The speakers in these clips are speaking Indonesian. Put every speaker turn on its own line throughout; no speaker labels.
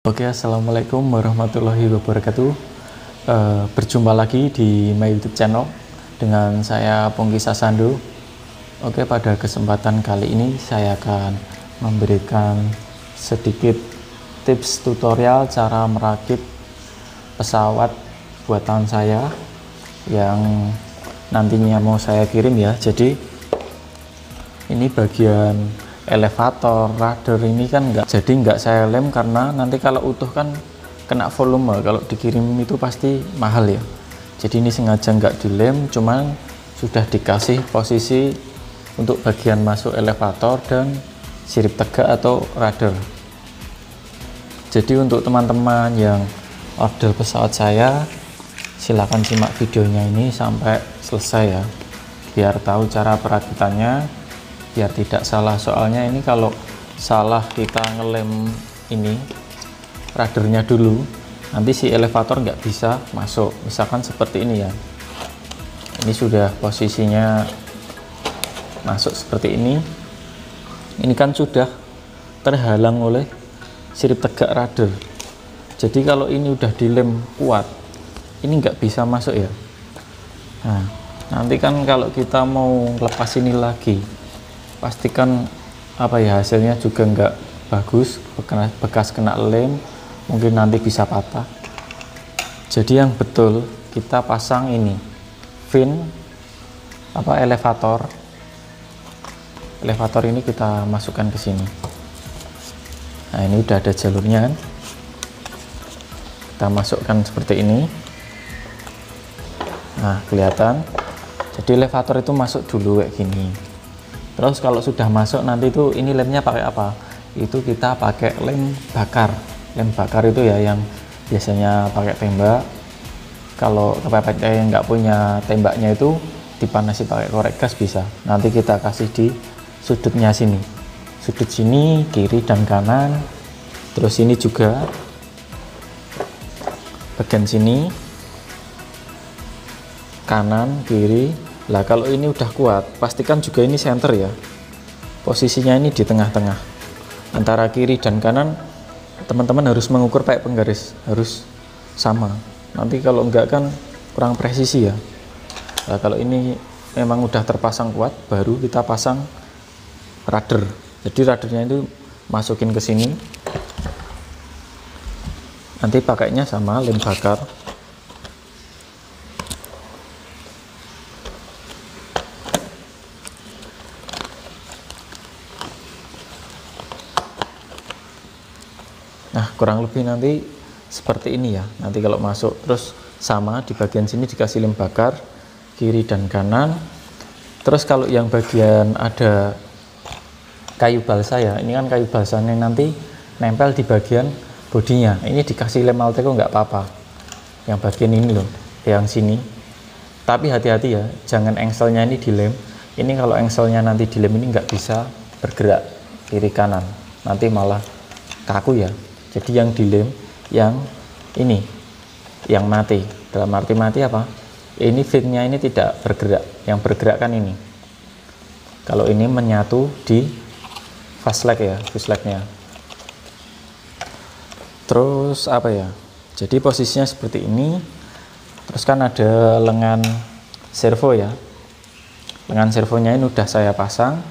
Oke, assalamualaikum warahmatullahi wabarakatuh. Berjumpa lagi di my YouTube channel dengan saya Pongki Sasando. Oke, pada kesempatan kali ini saya akan memberikan sedikit tips tutorial cara merakit pesawat buatan saya yang nantinya mau saya kirim ya. Jadi ini bagian elevator, rudder ini kan nggak saya lem karena nanti kalau utuh kan kena volume, kalau dikirim itu pasti mahal ya. Jadi ini sengaja nggak dilem, cuman sudah dikasih posisi untuk bagian masuk elevator dan sirip tegak atau rudder. Jadi untuk teman-teman yang order pesawat saya, silahkan simak videonya ini sampai selesai ya, biar tahu cara perakitannya, biar tidak salah. Soalnya ini kalau salah kita ngelem ini ruddernya dulu, nanti si elevator nggak bisa masuk. Misalkan seperti ini ya, ini sudah posisinya masuk seperti ini kan sudah terhalang oleh sirip tegak rudder. Jadi kalau ini udah dilem kuat, ini nggak bisa masuk ya. Nah, nanti kan kalau kita mau lepas ini lagi, pastikan hasilnya juga nggak bagus, bekas kena lem, mungkin nanti bisa patah. Jadi yang betul kita pasang ini fin elevator ini kita masukkan ke sini. Nah, ini udah ada jalurnya kan, kita masukkan seperti ini. Nah, kelihatan. Jadi elevator itu masuk dulu kayak gini. Terus kalau sudah masuk nanti itu ini lemnya pakai apa? Itu kita pakai lem bakar. Lem bakar itu ya yang biasanya pakai tembak. Kalau kepepet yang nggak punya tembaknya itu dipanasi pakai korek gas bisa. Nanti kita kasih di sudutnya sini. Sudut sini kiri dan kanan. Terus ini juga bagian sini kanan kiri. Lah kalau ini udah kuat, pastikan juga ini center ya. Posisinya ini di tengah-tengah. Antara kiri dan kanan, teman-teman harus mengukur pakai penggaris, harus sama. Nanti kalau enggak kan kurang presisi ya. Nah, kalau ini memang udah terpasang kuat, baru kita pasang rudder. Jadi ruddernya itu masukin ke sini. Nanti pakainya sama lem bakar. Nah, kurang lebih nanti seperti ini ya. Nanti kalau masuk terus sama di bagian sini dikasih lem bakar kiri dan kanan. Terus kalau yang bagian ada kayu balsa ya, ini kan kayu balsanya nanti nempel di bagian bodinya. Ini dikasih lem Alteco nggak apa-apa. Yang bagian ini loh, yang sini. Tapi hati-hati ya, jangan engselnya ini dilem. Ini kalau engselnya nanti dilem ini nggak bisa bergerak kiri kanan. Nanti malah kaku ya. Jadi yang dilem yang ini yang mati. Dalam arti mati apa? Ini finnya ini tidak bergerak, yang bergerak kan ini. Kalau ini menyatu di fuselage ya, fuselage-nya. Terus jadi posisinya seperti ini. Terus kan ada lengan servo ya. Lengan servonya ini udah saya pasang.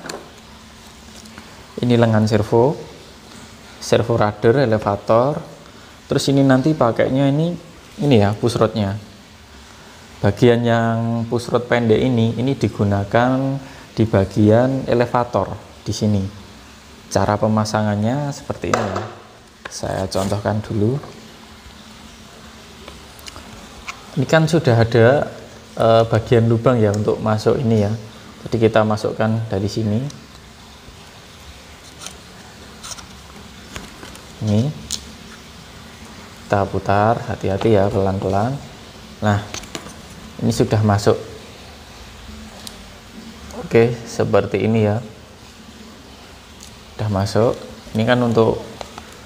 Ini lengan servo rudder elevator. Terus ini nanti pakainya ini ya push rodnya. Bagian yang push rod pendek ini digunakan di bagian elevator di sini. Cara pemasangannya seperti ini ya. Saya contohkan dulu. Ini kan sudah ada bagian lubang ya untuk masuk ini ya. Jadi kita masukkan dari sini. Ini kita putar, hati-hati ya, pelan-pelan. Nah, ini sudah masuk. Oke, seperti ini ya, udah masuk. Ini kan untuk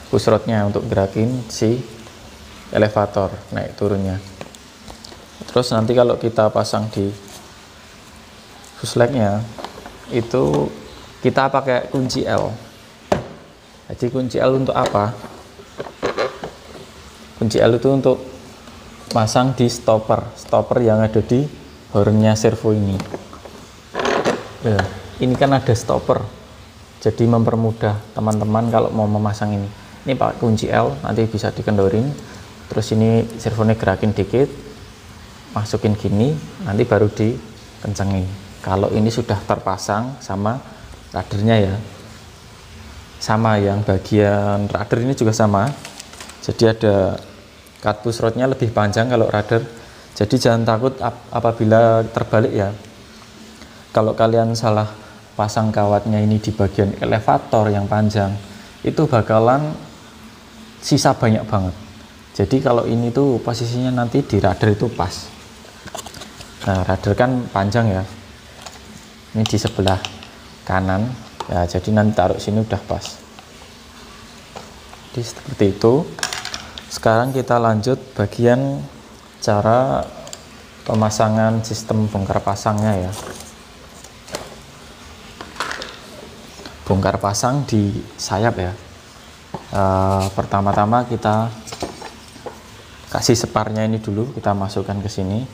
push rodnya, untuk gerakin si elevator naik turunnya. Terus nanti kalau kita pasang di fuselage-nya itu kita pakai kunci L. Jadi kunci L untuk apa? Kunci L itu untuk masang di stopper yang ada di hornnya servo ini. Nah, ini kan ada stopper, jadi mempermudah teman-teman kalau mau memasang ini. Ini pakai kunci L, nanti bisa dikendorin. Terus ini servonya gerakin dikit, masukin gini, nanti baru dikencengin. Kalau ini sudah terpasang sama radernya ya, sama yang bagian rader ini juga sama. Jadi ada cut push rodnya lebih panjang kalau rader. Jadi jangan takut apabila terbalik ya. Kalau kalian salah pasang kawatnya ini di bagian elevator yang panjang, itu bakalan sisa banyak banget. Jadi kalau ini tuh posisinya nanti di rader itu pas. Nah, rader kan panjang ya. Ini di sebelah kanan. Ya, jadi nanti taruh sini udah pas. Jadi seperti itu. Sekarang kita lanjut bagian cara pemasangan sistem bongkar pasangnya ya. Bongkar pasang di sayap ya. Pertama-tama kita kasih separnya ini dulu, kita masukkan ke sini.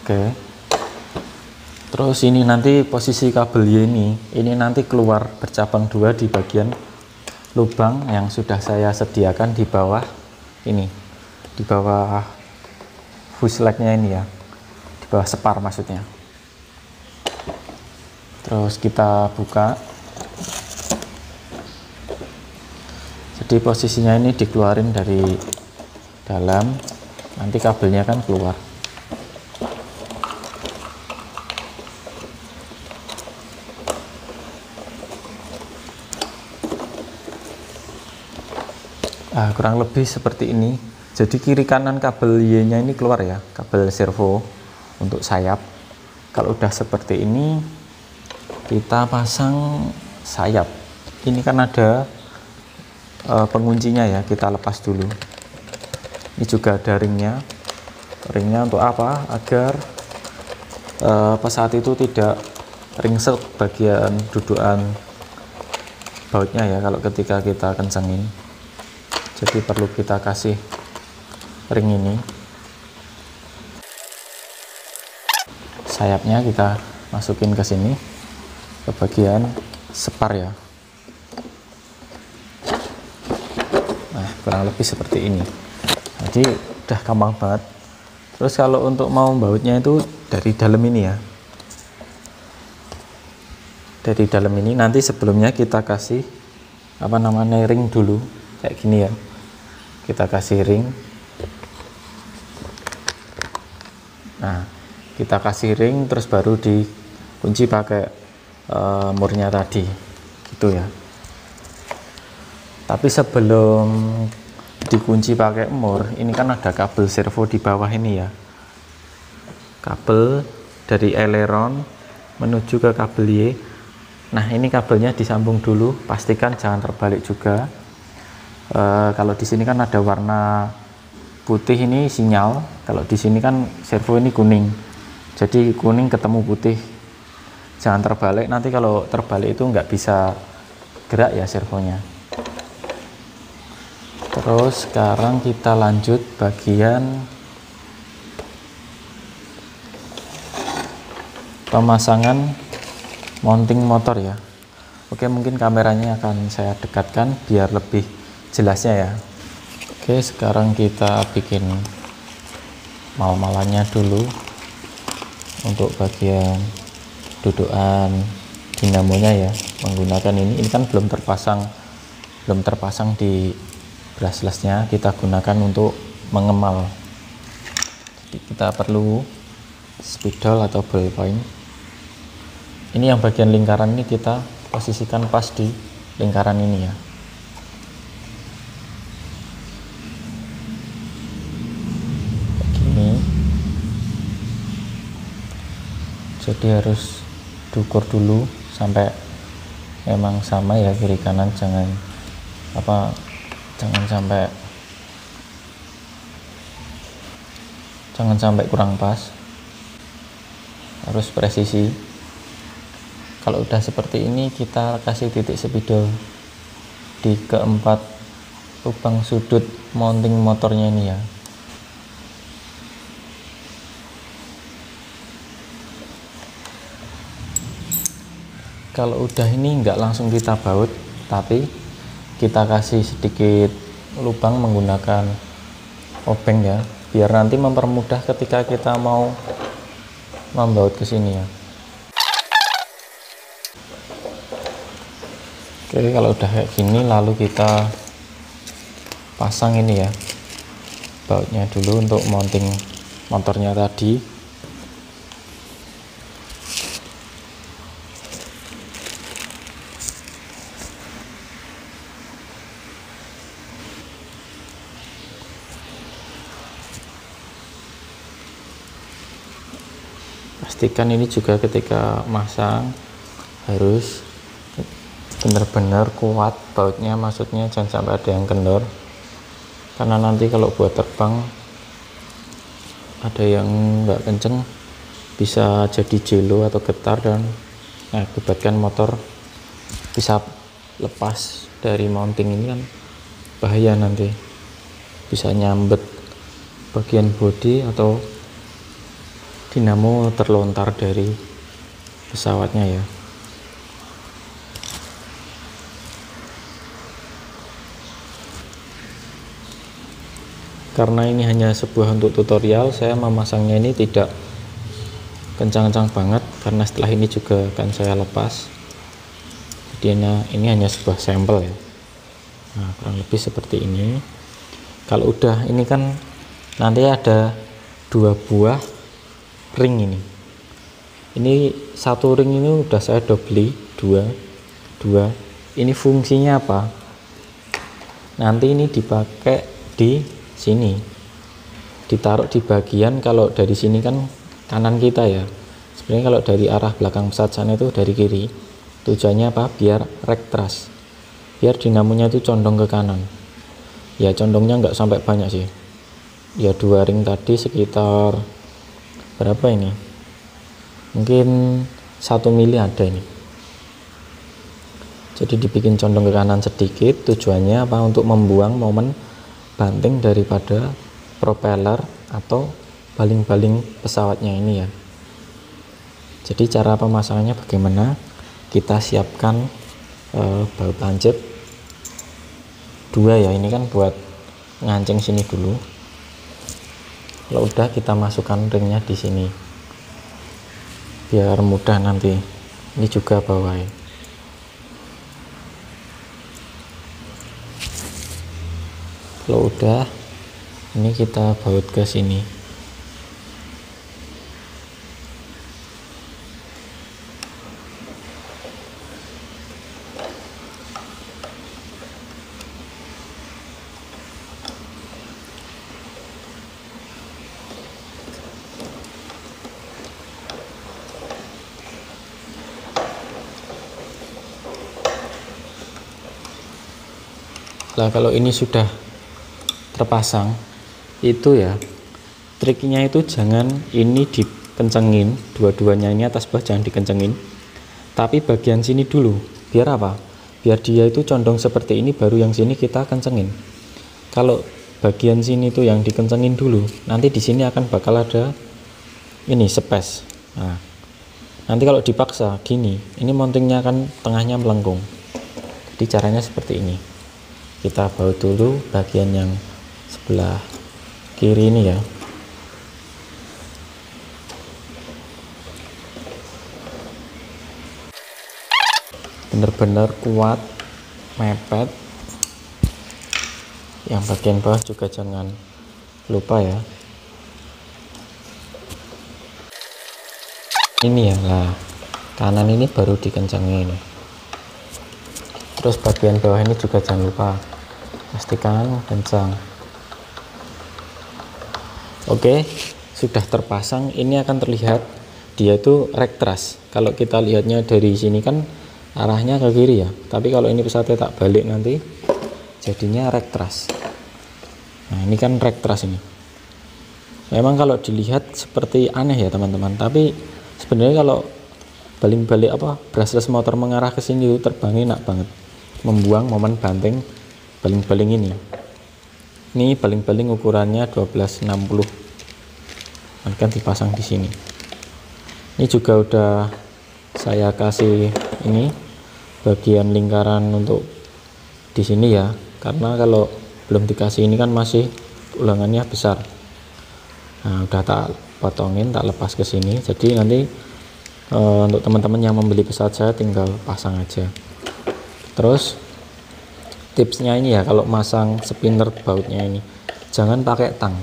Oke. Terus ini nanti posisi kabel Y ini nanti keluar bercabang dua di bagian lubang yang sudah saya sediakan di bawah ini, di bawah fuselage-nya ini ya, di bawah separ maksudnya. Terus kita buka. Jadi posisinya ini dikeluarin dari dalam, nanti kabelnya kan keluar. Kurang lebih seperti ini. Jadi kiri kanan kabel Y-nya ini keluar ya, kabel servo untuk sayap. Kalau udah seperti ini, kita pasang sayap. Ini kan ada penguncinya ya, kita lepas dulu. Ini juga ada ringnya. Ringnya untuk apa? Agar pesawat itu tidak ringsek bagian dudukan bautnya ya, kalau ketika kita kencengin. Jadi perlu kita kasih ring ini. Sayapnya kita masukin ke sini, ke bagian separ ya. Nah, kurang lebih seperti ini. Jadi udah gampang banget. Terus kalau untuk mau bautnya itu dari dalam ini ya. Dari dalam ini nanti sebelumnya kita kasih apa namanya, ring dulu kayak gini ya. Kita kasih ring. Nah, kita kasih ring terus baru dikunci pakai murnya tadi gitu ya. Tapi sebelum dikunci pakai mur, ini kan ada kabel servo di bawah ini ya. Kabel dari aileron menuju ke kabel Y. Nah, ini kabelnya disambung dulu, pastikan jangan terbalik juga. Kalau di sini kan ada warna putih, ini sinyal. Kalau di sini kan servo ini kuning, jadi kuning ketemu putih, jangan terbalik. Nanti kalau terbalik itu nggak bisa gerak ya servonya. Terus sekarang kita lanjut bagian pemasangan mounting motor ya. Oke, mungkin kameranya akan saya dekatkan biar lebih jelasnya ya. Oke, sekarang kita bikin mal-malannya dulu untuk bagian dudukan dinamonya ya, menggunakan ini kan belum terpasang di brushless-nya, kita gunakan untuk mengemal. Jadi kita perlu spidol atau ballpoint. Ini yang bagian lingkaran ini kita posisikan pas di lingkaran ini ya. Jadi harus diukur dulu sampai memang sama ya, kiri kanan, jangan sampai kurang pas, harus presisi. Kalau udah seperti ini kita kasih titik spidol di keempat lubang sudut mounting motornya ini ya. Kalau udah ini nggak langsung kita baut, tapi kita kasih sedikit lubang menggunakan obeng ya, biar nanti mempermudah ketika kita mau membaut ke sini ya. Oke, kalau udah kayak gini lalu kita pasang ini ya bautnya dulu untuk mounting motornya tadi. Pastikan ini juga ketika masang harus benar-benar kuat bautnya, maksudnya jangan sampai ada yang kendor, karena nanti kalau buat terbang ada yang nggak kenceng bisa jadi jelo atau getar dan mengakibatkan motor bisa lepas dari mounting ini, kan bahaya, nanti bisa nyambet bagian bodi atau dinamo terlontar dari pesawatnya ya. Karena ini hanya sebuah untuk tutorial, saya memasangnya ini tidak kencang-kencang banget karena setelah ini juga akan saya lepas. Jadi ini hanya sebuah sampel ya. Nah, kurang lebih seperti ini. Kalau udah ini kan nanti ada 2 buah ring ini. Ini satu ring ini udah saya dobeli dua. Ini fungsinya apa? Nanti ini dipakai di sini, ditaruh di bagian, kalau dari sini kan kanan kita ya, sebenarnya kalau dari arah belakang pesawat sana itu dari kiri. Tujuannya apa? Biar rektras, biar dinamonya itu condong ke kanan ya. Condongnya nggak sampai banyak sih ya, 2 ring tadi sekitar berapa ini, mungkin 1 mili ada ini. Jadi dibikin condong ke kanan sedikit, tujuannya apa? Untuk membuang momen banting daripada propeller atau baling-baling pesawatnya ini ya. Jadi cara pemasangannya bagaimana? Kita siapkan baut lancip 2 ya, ini kan buat ngancing sini dulu. Kalau udah kita masukkan ringnya di sini biar mudah nanti. Ini juga bawahnya. Kalau udah ini kita baut ke sini. Nah, kalau ini sudah terpasang itu ya, triknya itu jangan ini dikencengin, dua-duanya ini atas bawah jangan dikencengin, tapi bagian sini dulu. Biar apa? Biar dia itu condong seperti ini, baru yang sini kita kencengin. Kalau bagian sini tuh yang dikencengin dulu, nanti di sini akan bakal ada ini space. Nah, nanti kalau dipaksa gini, ini mountingnya akan tengahnya melengkung. Jadi caranya seperti ini. Kita baut dulu bagian yang sebelah kiri ini ya. Benar-benar kuat, mepet. Yang bagian bawah juga jangan lupa ya. Ini ya, lah kanan ini baru dikencangin. Terus bagian bawah ini juga jangan lupa, pastikan kencang. Oke, sudah terpasang. Ini akan terlihat dia itu rektras. Kalau kita lihatnya dari sini kan arahnya ke kiri ya, tapi kalau ini pesawatnya tak balik nanti jadinya rektras. Nah, ini kan rektras ini. Memang kalau dilihat seperti aneh ya teman-teman, tapi sebenarnya kalau balik-balik brushless motor mengarah ke sini itu terbangnya enak banget, membuang momen banting baling-baling ini baling-baling ukurannya 1260 akan dipasang di sini. Ini juga udah saya kasih ini bagian lingkaran untuk di sini ya, karena kalau belum dikasih ini kan masih ulangannya besar. Nah, udah tak potongin, tak lepas ke sini. Jadi nanti untuk teman-teman yang membeli pesawat saya tinggal pasang aja. Terus tipsnya ini ya, kalau masang spinner bautnya ini jangan pakai tang,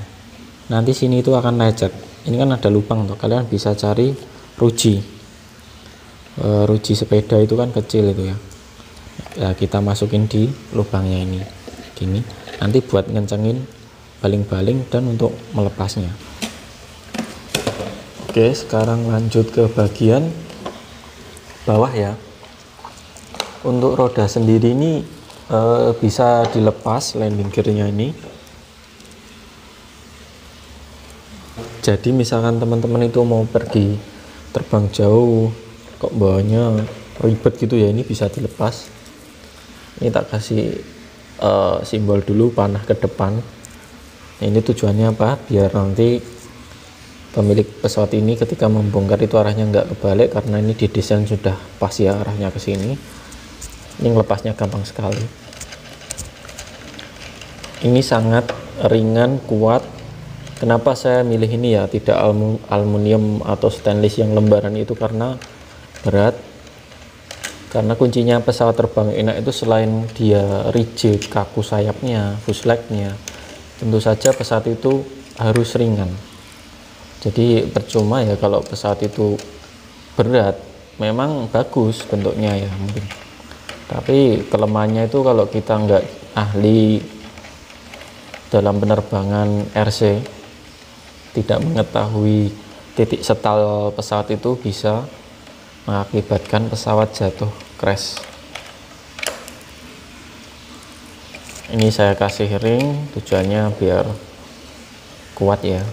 nanti sini itu akan lecet. Ini kan ada lubang tuh, kalian bisa cari ruji sepeda itu kan kecil itu ya, kita masukin di lubangnya ini gini, nanti buat ngencengin baling-baling dan untuk melepasnya. Oke, sekarang lanjut ke bagian bawah ya. Untuk roda sendiri ini bisa dilepas landing gearnya ini. Jadi misalkan teman-teman itu mau pergi terbang jauh kok bawahnya ribet gitu ya, ini bisa dilepas. Ini tak kasih simbol dulu panah ke depan. Ini tujuannya apa? Biar nanti pemilik pesawat ini ketika membongkar itu arahnya nggak kebalik, karena ini didesain sudah pas ya arahnya ke sini. Ini melepasnya gampang sekali. Ini sangat ringan, kuat. Kenapa saya milih ini ya, tidak aluminium atau stainless yang lembaran itu, karena berat. Karena kuncinya pesawat terbang enak itu selain dia rigid, kaku sayapnya, fuselage-nya, tentu saja pesawat itu harus ringan. Jadi percuma ya kalau pesawat itu berat, memang bagus bentuknya ya mungkin, tapi kelemahannya itu kalau kita nggak ahli dalam penerbangan RC, tidak mengetahui titik setal pesawat, itu bisa mengakibatkan pesawat jatuh crash. Ini saya kasih ring tujuannya biar kuat ya.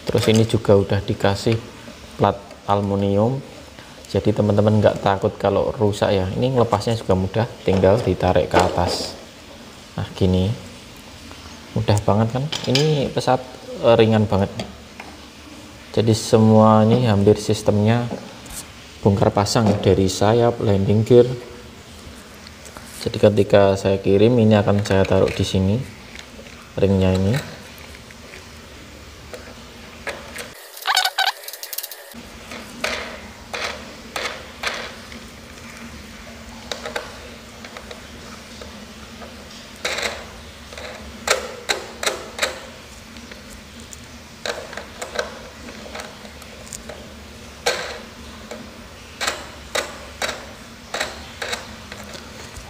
Terus ini juga udah dikasih plat aluminium, jadi teman-teman nggak takut kalau rusak ya. Ini melepasnya juga mudah, tinggal ditarik ke atas. Nah gini, mudah banget kan, ini pesawat ringan banget. Jadi semua ini hampir sistemnya bongkar pasang ya, dari sayap, landing gear. Jadi ketika saya kirim ini akan saya taruh di sini ringnya ini.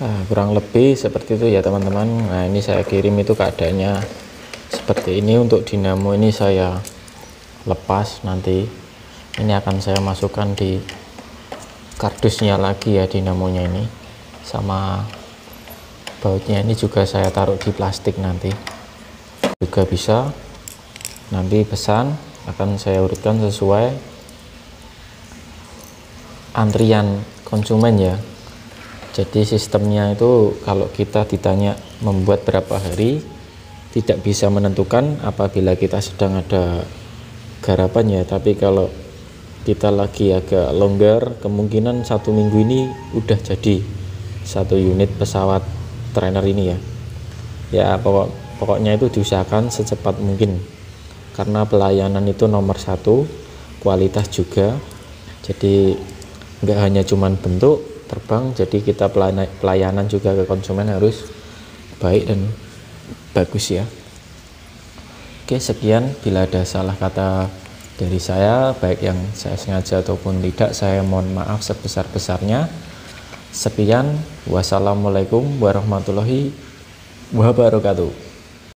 Nah, kurang lebih seperti itu ya teman-teman. Nah ini saya kirim itu keadaannya seperti ini. Untuk dinamo ini saya lepas, nanti ini akan saya masukkan di kardusnya lagi ya, dinamonya ini, sama bautnya ini juga saya taruh di plastik, nanti juga bisa. Nanti pesan akan saya urutkan sesuai antrian konsumen ya. Jadi sistemnya itu kalau kita ditanya membuat berapa hari, tidak bisa menentukan apabila kita sedang ada garapan ya. Tapi kalau kita lagi agak longgar, kemungkinan 1 minggu ini udah jadi 1 unit pesawat trainer ini ya. Ya pokoknya itu diusahakan secepat mungkin, karena pelayanan itu nomor 1, kualitas juga. Jadi nggak hanya cuman bentuk terbang, jadi kita pelayanan juga ke konsumen harus baik dan bagus ya. Oke, sekian. Bila ada salah kata dari saya, baik yang saya sengaja ataupun tidak, saya mohon maaf sebesar-besarnya. Sekian, wassalamualaikum warahmatullahi wabarakatuh.